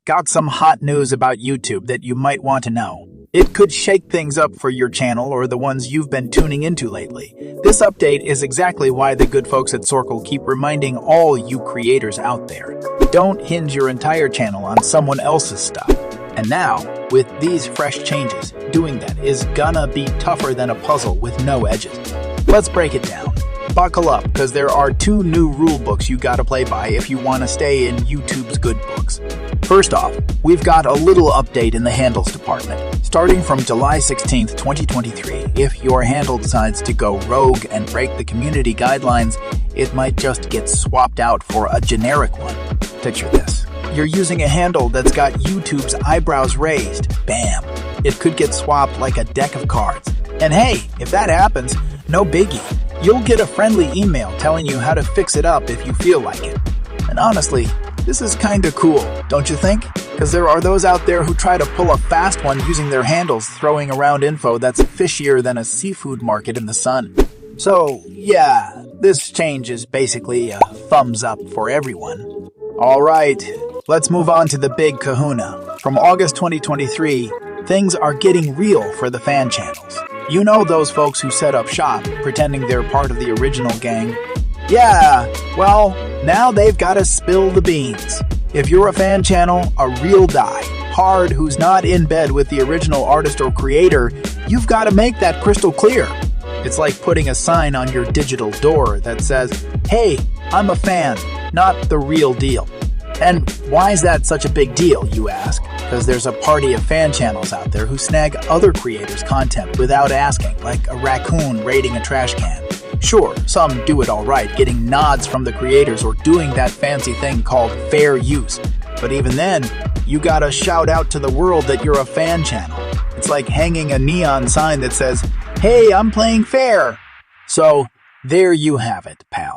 Got some hot news about YouTube that you might want to know. It could shake things up for your channel or the ones you've been tuning into lately. This update is exactly why the good folks at Circle keep reminding all you creators out there. Don't hinge your entire channel on someone else's stuff. And now, with these fresh changes, doing that is gonna be tougher than a puzzle with no edges. Let's break it down. Buckle up, because there are 2 new rule books you gotta play by if you want to stay in YouTube's good books. First off, we've got a little update in the handles department. Starting from July 16th, 2023, if your handle decides to go rogue and break the community guidelines, it might just get swapped out for a generic one. Picture this. You're using a handle that's got YouTube's eyebrows raised. Bam! It could get swapped like a deck of cards. And hey, if that happens, no biggie. You'll get a friendly email telling you how to fix it up if you feel like it. And honestly, this is kinda cool, don't you think? Because there are those out there who try to pull a fast one using their handles, throwing around info that's fishier than a seafood market in the sun. So, yeah, this change is basically a thumbs up for everyone. Alright, let's move on to the big kahuna. From August 2023, things are getting real for the fan channels. You know those folks who set up shop, pretending they're part of the original gang? Yeah, well, now they've got to spill the beans. If you're a fan channel, a real die-hard who's not in bed with the original artist or creator, you've got to make that crystal clear. It's like putting a sign on your digital door that says, "Hey, I'm a fan, not the real deal." And why is that such a big deal, you ask? Because there's a party of fan channels out there who snag other creators' content without asking, like a raccoon raiding a trash can. Sure, some do it all right, getting nods from the creators or doing that fancy thing called fair use. But even then, you gotta shout out to the world that you're a fan channel. It's like hanging a neon sign that says, "Hey, I'm playing fair." So, there you have it, pal.